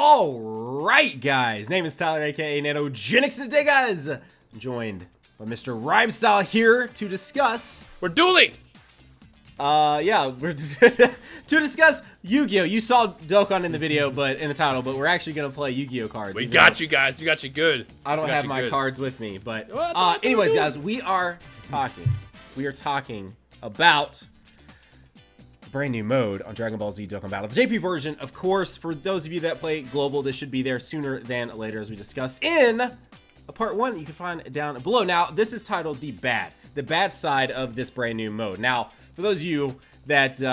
All right, guys. Name is Tyler, aka Nanogenix, and today, guys, I'm joined by Mr. Rhymestyle here to discuss. We're dueling. Yeah, we're to discuss Yu-Gi-Oh. You saw Dokkan in the video, but in the title, but we're actually gonna play Yu-Gi-Oh cards. We got you guys. We got you good. I don't have my cards with me, but Well, anyways, guys, we are talking about brand new mode on Dragon Ball Z Dokkan Battle, the JP version. Of course, for those of you that play global, this should be there sooner than later, as we discussed in a part 1 that you can find down below. Now, this is titled the bad side of this brand new mode. Now, for those of you that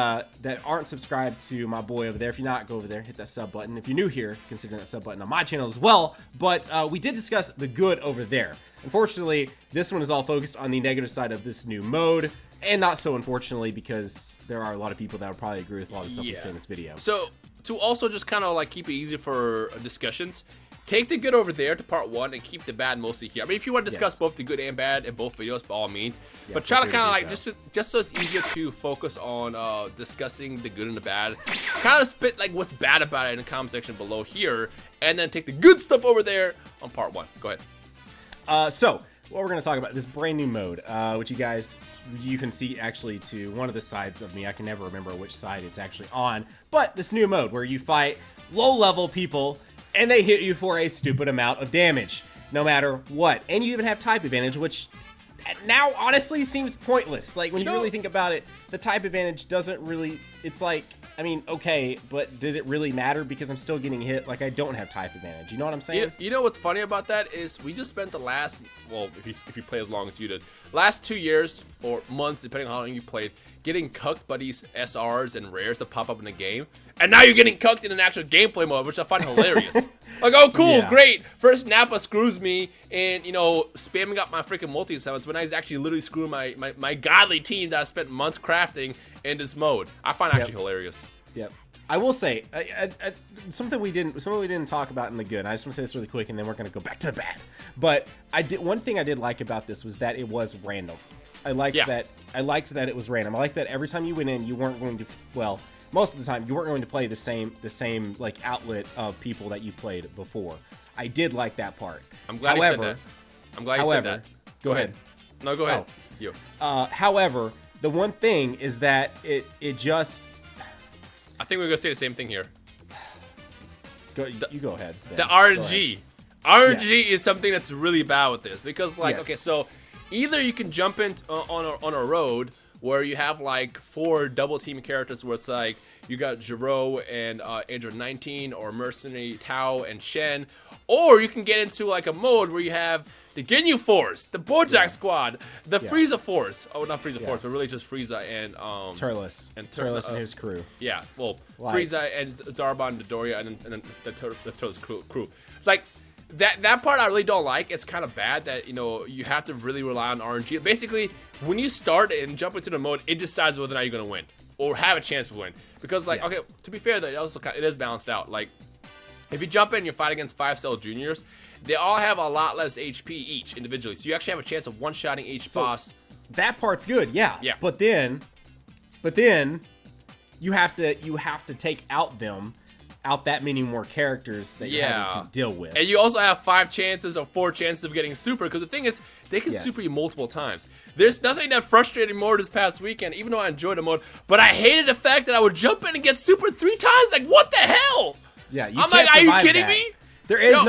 aren't subscribed to my boy over there, if you're not, go over there, hit that sub button. If you're new here, consider that sub button on my channel as well. But we did discuss the good over there. Unfortunately, this one is all focused on the negative side of this new mode. And not so, unfortunately, because there are a lot of people that will probably agree with a lot of stuff we say in this video. So, to also just kind of like keep it easy for discussions, take the good over there to part 1 and keep the bad mostly here. I mean, if you want to discuss both the good and bad in both videos, by all means. Yeah, but try to kind of like, just so it's easier to focus on discussing the good and the bad. Kind of spit like what's bad about it in the comment section below here. And then take the good stuff over there on part 1. Go ahead. So, what we're going to talk about, this brand new mode, which you can see actually to one of the sides of me. I can never remember which side it's actually on. But this new mode where you fight low-level people and they hit you for a stupid amount of damage, no matter what. And you even have type advantage, which now honestly seems pointless. Like, when you really think about it, the type advantage doesn't really, it's like, I mean, okay, but did it really matter? Because I'm still getting hit. Like, I don't have type advantage. You know what I'm saying? You know what's funny about that is we just spent the last, well, if you play as long as you did, last 2 years or months, depending on how long you played, getting cucked by these SRs and rares that pop up in the game. And now you're getting cucked in an actual gameplay mode, which I find hilarious. Like, oh, cool, great. First, Nappa screws me and, you know, spamming up my freaking multi-summons, but now he's actually literally screwing my godly team that I spent months crafting in this mode. I find actually hilarious. Yep. I will say something we didn't talk about in the good. I just want to say this really quick, and then we're gonna go back to the bad. But one thing I did like about this was that it was random. I liked that it was random. I liked that every time you went in, you weren't going to, well, most of the time you weren't going to play the same like outlet of people that you played before. I did like that part. I'm glad you said that. I'm glad you said that. Go ahead. No, go ahead. You. However, the one thing is that it just, I think we're gonna say the same thing here. You go ahead. The RNG. RNG is something that's really bad with this because, like, okay, so either you can jump in on a road where you have like 4 double team characters where it's like you got Jiro and Android 19 or Mercenary Tao and Shen, or you can get into like a mode where you have the Ginyu Force, the Bojack Squad, the Frieza Force. Oh, not Frieza Force, but really just Frieza and Turles. Turles and his crew. Yeah, well, Frieza and Zarbon, Dodoria, and then the Turles crew. It's like that part I really don't like. It's kind of bad that, you know, you have to really rely on RNG. Basically, when you start and jump into the mode, it decides whether or not you're gonna win or have a chance to win. Because, like, okay, to be fair, though, it is balanced out. Like, if you jump in and you fight against 5-cell juniors, they all have a lot less HP each individually, so you actually have a chance of one-shotting each boss. That part's good, yeah. But then you have to take out that many more characters that you have to deal with. And you also have 5 chances or 4 chances of getting super, because the thing is, they can super you multiple times. There's nothing that frustrated me more this past weekend, even though I enjoyed the mode, but I hated the fact that I would jump in and get super 3 times. Like, what the hell? Yeah, I'm like, are you kidding me? There is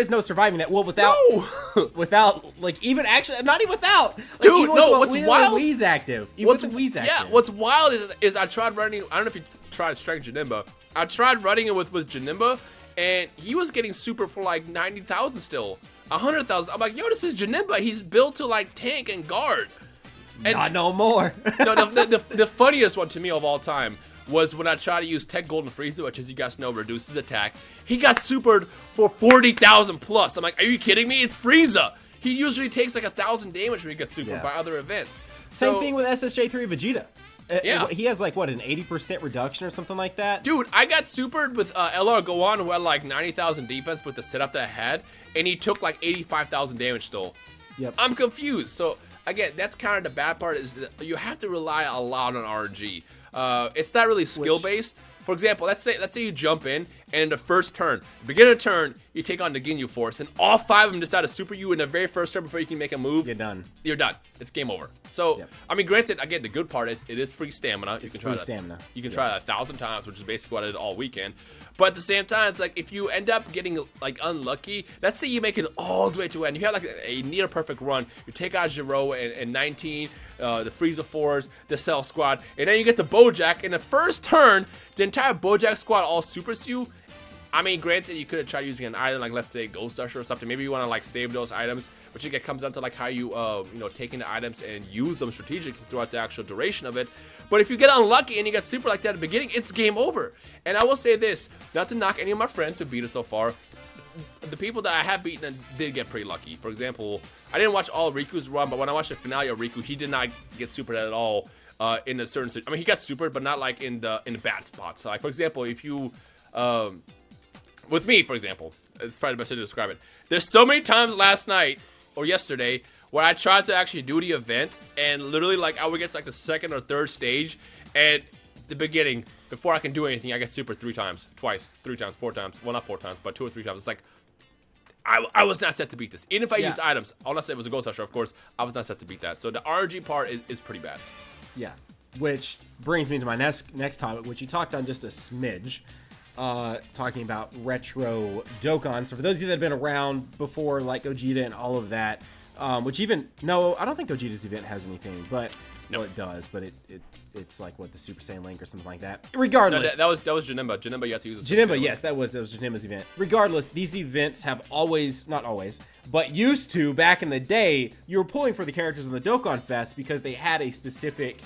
no surviving that. Well, without like, even actually not even without. Like, dude, even no. What's wild? Wee's active. Even with Wee's active. Yeah. What's wild is I tried running. I don't know if you tried Strike Janimba. I tried running it with Janimba, and he was getting super for like 90,000 still, 100,000. I'm like, yo, this is Janimba. He's built to like tank and guard. And not no more. No, the funniest one to me of all time was when I tried to use Tech Golden Frieza, which, as you guys know, reduces attack. He got supered for 40,000 plus. I'm like, are you kidding me? It's Frieza. He usually takes like 1,000 damage when he gets supered by other events. Same thing with SSJ3 Vegeta. He has like, what, an 80% reduction or something like that? Dude, I got supered with LR Gohan, who had like 90,000 defense with the setup that I had, and he took like 85,000 damage still. Yep. I'm confused. So, again, that's kind of the bad part, is that you have to rely a lot on RNG. It's not really skill-based. For example, let's say you jump in and in the first turn, beginning of turn, you take on the Ginyu Force, and all 5 of them decide to super you in the very first turn before you can make a move. You're done. You're done. It's game over. So, I mean, granted, again, the good part is it is free stamina. It's free stamina. You can try that 1,000 times, which is basically what I did all weekend. But at the same time, it's like if you end up getting like unlucky, let's say you make it all the way to end, you have like a near perfect run. You take out Giro and 19, the Frieza Fours, the Cell Squad, and then you get the Bojack. In the first turn, the entire Bojack squad all supers you. I mean, granted, you could have tried using an item like, let's say, Ghost Usher or something. Maybe you want to like save those items, but it comes down to like how you, taking the items and use them strategically throughout the actual duration of it. But if you get unlucky and you get super like that at the beginning, it's game over. And I will say this, not to knock any of my friends who beat us so far, the people that I have beaten did get pretty lucky. For example, I didn't watch all of Riku's run, but when I watched the finale of Riku, he did not get supered at all in a certain. I mean, he got supered, but not like in the bad spots. So, like for example, if you with me, for example, it's probably the best way to describe it. There's so many times last night or yesterday where I tried to actually do the event, and literally, like, I would get to, like, the second or third stage, and the beginning, before I can do anything, I get super 3 times, twice, 3 times, 4 times. Well, not 4 times, but 2 or 3 times. It's like, I was not set to beat this. Even if I used items, unless it was a Ghost Usher, of course, I was not set to beat that. So the RNG part is pretty bad. Yeah, which brings me to my next topic, which you talked on just a smidge. Talking about retro Dokkan. So for those of you that have been around before, like Gogeta and all of that, which even, no, I don't think Gogeta's event has anything, but, well, it does, but it's like, what, the Super Saiyan Link or something like that. Regardless. No, that was Janemba. Janemba, you have to use the Janemba, yes, that was Janemba's event. Regardless, these events have always, not always, but used to, back in the day, you were pulling for the characters in the Dokkan Fest because they had a specific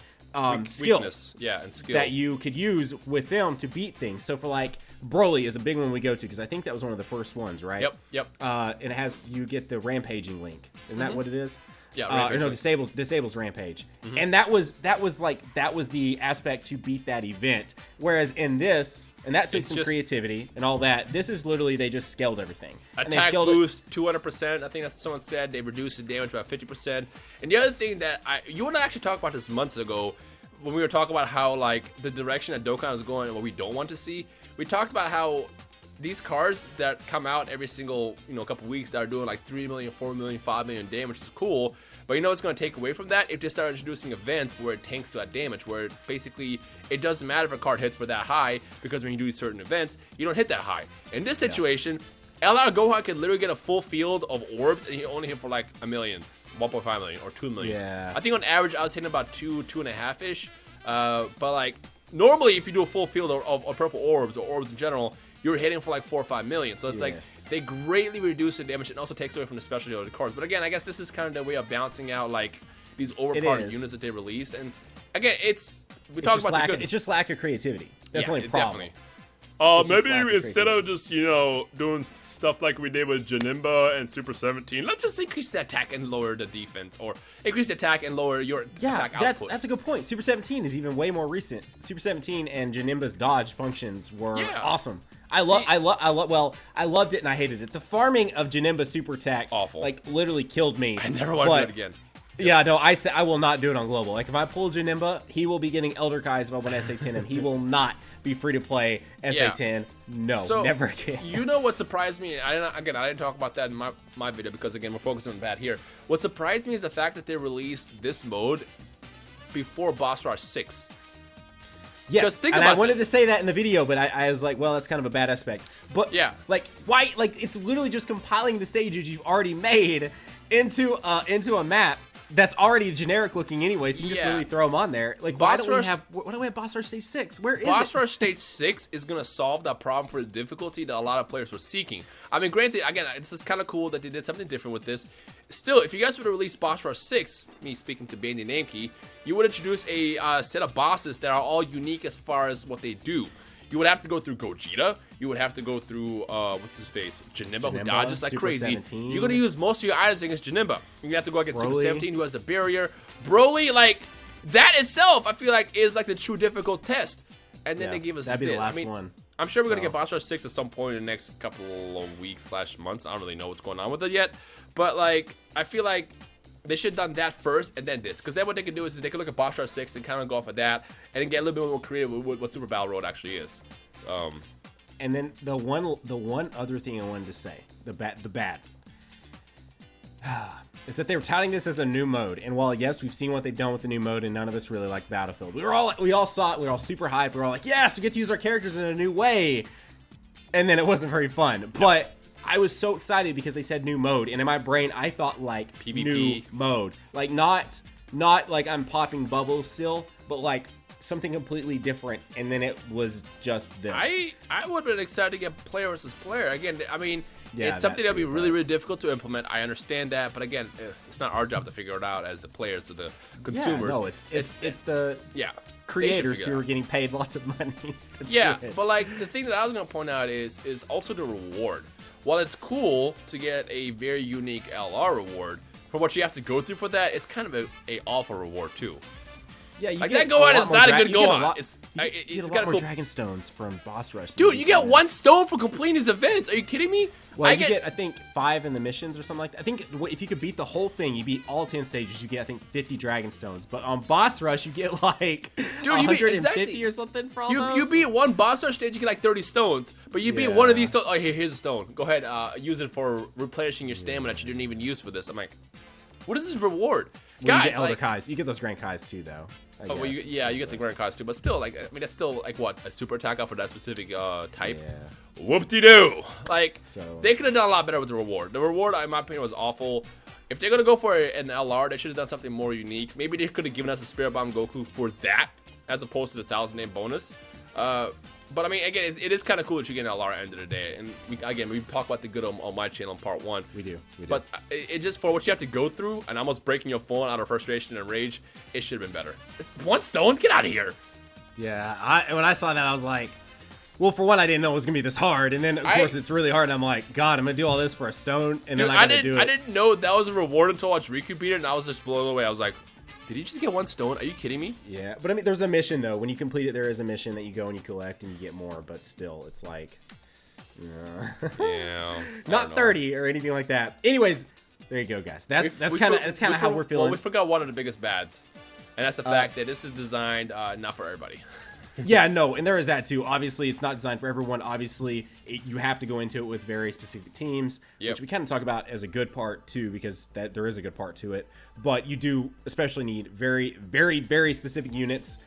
skill. Weakness. Yeah, and skill. That you could use with them to beat things. So for like, Broly is a big one we go to because I think that was one of the first ones, right? Yep. And it has, you get the rampaging link. Isn't that what it is? Yeah. Or no, disables rampage. And that was the aspect to beat that event. Whereas in this, and that took some creativity and all that. This is literally, they just scaled everything. Attack boost 200%. I think that's what someone said. They reduced the damage by 50%. And the other thing that you and I actually talked about this months ago when we were talking about how like the direction that Dokkan is going and what we don't want to see. We talked about how these cards that come out every single couple weeks that are doing like 3 million, 4 million, 5 million damage is cool. But it's going to take away from that if they start introducing events where it tanks to that damage, where basically it doesn't matter if a card hits for that high, because when you do certain events, you don't hit that high. In this situation, LR Gohan could literally get a full field of orbs and he only hit for like a million, 1.5 million, or 2 million. Yeah. I think on average I was hitting about 2.5-ish. But like normally if you do a full field of purple orbs or orbs in general, you're hitting for like 4 or 5 million. So it's like they greatly reduce the damage and also takes away from the specialty of the cards. But again, I guess this is kind of their way of balancing out like these overpowered units that they released. And again, it's just lack of creativity. That's the only problem. Definitely. Maybe instead of just doing stuff like we did with Janemba and Super 17, let's just increase the attack and lower the defense, or increase the attack and lower your attack output. That's a good point. Super 17 is even way more recent. Super 17 and Janemba's dodge functions were awesome. I loved it and I hated it. The farming of Janemba super attack like literally killed me. I never want to do it again. Yeah, no, I said I will not do it on global. Like if I pull Janemba, he will be getting Elder Kai's if I want SA10 him. He will not be free to play SA10. No, never again. You know what surprised me? I didn't talk about that in my video because again we're focusing on that here. What surprised me is the fact that they released this mode before Boss Rush 6. Yes, and I wanted to say that in the video, but I was like, well, that's kind of a bad aspect. But like, why? Like, it's literally just compiling the stages you've already made into a map that's already generic looking anyway, so you can just literally throw them on there. Like, why don't we have Boss Rush Stage 6? Where is it? Boss Rush Stage 6 is going to solve that problem for the difficulty that a lot of players were seeking. I mean, granted, again, it's just kind of cool that they did something different with this. Still, if you guys would have released Boss Rush 6, me speaking to Bandy Namekey, you would introduce a set of bosses that are all unique as far as what they do. You would have to go through Gogeta. You would have to go through, what's his face? Janemba, who dodges like Super crazy. 17. You're going to use most of your items against Janemba. You're going to have to go against Super 17, who has the barrier. Broly, like, that itself, I feel like, is like the true difficult test. And then they give us that'd be the last one. I'm sure we're going to get Boss Rush 6 at some point in the next couple of weeks/months. I don't really know what's going on with it yet. But, like, I feel like they should have done that first and then this. Because then what they can do is they can look at Boss Rush 6 and kind of go off of that and then get a little bit more creative with what Super Battle Road actually is. And then the one other thing I wanted to say, the bad, is that they were touting this as a new mode. And while yes, we've seen what they've done with the new mode, and none of us really like Battlefield. We all saw it. We were all super hyped. We were all like, yes, we get to use our characters in a new way. And then it wasn't very fun. But I was so excited because they said new mode, and in my brain I thought like PvP. New mode, like not like I'm popping bubbles still, but like something completely different. And then it was just this. I would have been excited to get player versus player again. I mean, Yeah, it's something that that'll be too, really, but- really difficult to implement. I understand that, but again, it's not our job to figure it out as the players or the consumers. Yeah, no, it's the yeah creators figure who it are out. getting paid lots of money to Yeah, do it. but like the thing that I was gonna point out is also the reward. While it's cool to get a very unique LR reward, for what you have to go through for that, it's kind of a awful reward too. yeah, you Like get that go on lot is more not a dra- good you get go a on. lot- It's you get it's a got lot a more cool. dragon stones from boss rush. than Dude, do you get from one this. stone for completing these events. Are you kidding me? Well, I you get I think 5 in the missions or something like that. I think if you could beat the whole thing, you beat all 10 stages, you get I think 50 dragon stones. But on boss rush, you get like Dude, you beat- 150 exactly. or something for all You those. beat one boss rush stage, you get like 30 stones. But you beat Yeah. one of these stones. Oh, here's a stone. Go ahead, use it for replenishing your stamina that you didn't even use for this. I'm like, what is this reward? Well, you Guys, get Elder like, Kais. You get those Grand Kais too, though. I oh, well, guess. you get the Grand Kais too, but still, like, I mean, that's still like what, a super attack out for that specific type. Yeah. Whoop-de-doo. Like, So- they could have done a lot better with the reward. The reward, in my opinion, was awful. If they're gonna go for an LR, they should have done something more unique. Maybe they could have given us a Spirit Bomb Goku for that, as opposed to the 1,000 name bonus. But I mean, again, it is kind of cool that you get an LR at the end of the day. And we talk about the good on my channel in part 1. We do. But it just, for what you have to go through and almost breaking your phone out of frustration and rage, it should have been better. It's one stone? Get out of here. Yeah, when I saw that, I was like, well, for one, I didn't know it was gonna be this hard, and then of course it's really hard, and I'm like, God, I'm gonna do all this for a stone, and Dude, then I gotta do it. I didn't know that was a reward until I watched Riku beat it, and I was just blown away. I was like, did he just get one stone? Are you kidding me? Yeah, but I mean, there's a mission though. When you complete it, there is a mission that you go and you collect, and you get more. But still, it's like, Yeah. not 30 or anything like that. Anyways, there you go, guys. That's kind of how we're feeling. Well, we forgot one of the biggest bads, and that's the fact that this is designed not for everybody. Yeah, no, and there is that too. Obviously, it's not designed for everyone. Obviously, you have to go into it with very specific teams, which we kind of talk about as a good part too, because there is a good part to it. But you do especially need very, very, very specific units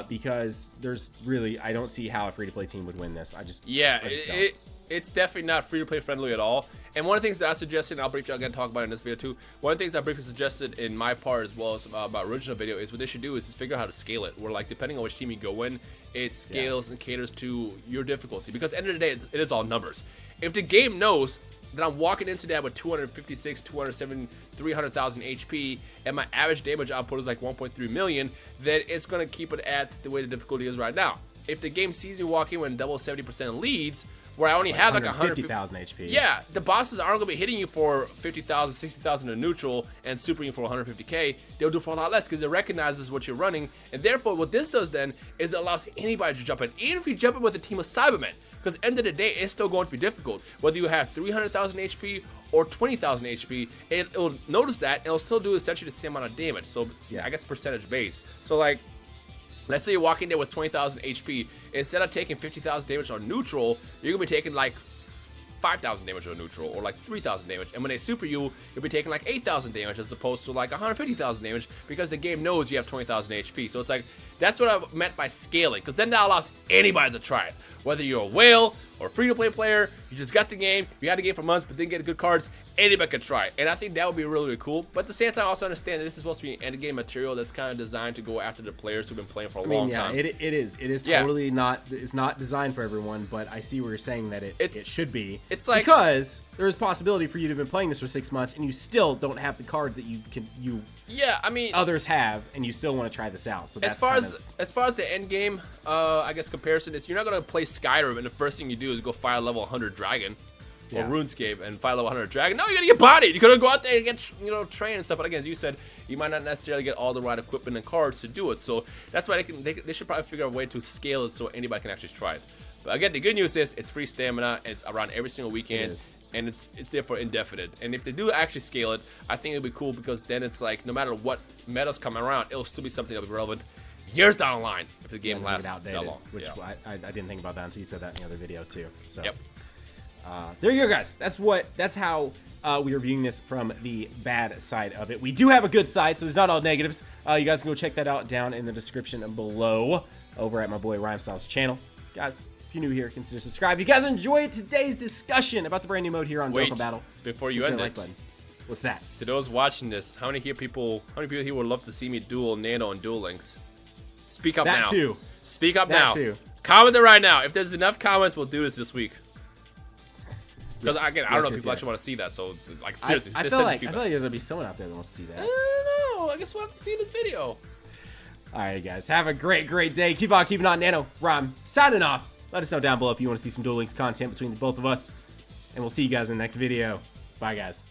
because there's really, I don't see how a free-to-play team would win this. I just don't. It's definitely not free-to-play friendly at all. And one of the things that I suggested, and I'll briefly again talk about it in this video too, one of the things I briefly suggested in my part as well as my original video is what they should do is figure out how to scale it, where like depending on which team you go in, it scales and caters to your difficulty. Because at the end of the day, it is all numbers. If the game knows that I'm walking into that with 256, 207, 300,000 HP, and my average damage output is like 1.3 million, then it's going to keep it at the way the difficulty is right now. If the game sees me walking with double 70% leads, where I only have like 150,000 HP. Yeah, the bosses aren't going to be hitting you for 50,000, 60,000 in neutral and supering you for 150k. They'll do for a lot less because it recognizes what you're running. And therefore, what this does then is it allows anybody to jump in, even if you jump in with a team of Cybermen. Because at the end of the day, it's still going to be difficult. Whether you have 300,000 HP or 20,000 HP, it'll notice that and it'll still do essentially the same amount of damage. So I guess percentage based. So like, let's say you're walking there with 20,000 HP. Instead of taking 50,000 damage on neutral, you're going to be taking like 5,000 damage on neutral or like 3,000 damage. And when they super you'll be taking like 8,000 damage as opposed to like 150,000 damage because the game knows you have 20,000 HP. So it's like, that's what I meant by scaling, because then that allows anybody to try it. Whether you're a whale or a free-to-play player, you just got the game, you had the game for months but didn't get good cards, anybody could try it. And I think that would be really, really cool. But at the same time, I also understand that this is supposed to be end game material that's kind of designed to go after the players who've been playing for a long time. It is. It is totally not. It's not designed for everyone. But I see where you're saying that it should be. It's like, because there is possibility for you to have been playing this for 6 months and you still don't have the cards that I mean, others have, and you still want to try this out. So that's as far as the end game, I guess comparison is, you're not gonna play Skyrim and the first thing you do is go fire level 100 dragon. Or RuneScape and fire level 100 dragon. No, you're gonna get bodied. You're gonna go out there and get trained and stuff. But again, as you said, you might not necessarily get all the right equipment and cards to do it. So that's why they should probably figure out a way to scale it so anybody can actually try it. But again, the good news is it's free stamina. It's around every single weekend, and it's there for indefinite. And if they do actually scale it, I think it'll be cool, because then it's like no matter what metas come around, it'll still be something that'll be relevant years down the line if the game It's lasts outdated, that long. which Yeah. I didn't think about that until you said that in the other video too. So Yep. there you go, guys. That's how we are viewing this from the bad side of it. We do have a good side, so it's not all negatives. You guys can go check that out down in the description below over at my boy Rhymestyle's channel. Guys, if you're new here, consider subscribe. If you guys enjoyed today's discussion about the brand new mode here on Dokkan Battle, before you consider end the it, like button. What's that? to those watching this, how many people here would love to see me duel Nano and Duel Links? Speak up now. That too. Speak up That now. too. Comment it right now. If there's enough comments, we'll do this week. Because Yes, again, I don't know if yes, people yes. actually want to see that. So like seriously, I send feel me like feedback. there's gonna be someone out there that wants to see that. I don't know. I guess we'll have to see in this video. All right, guys. Have a great day. Keep on keeping on. Nano, Rhyme, signing off. Let us know down below if you want to see some Duel Links content between the both of us. And we'll see you guys in the next video. Bye, guys.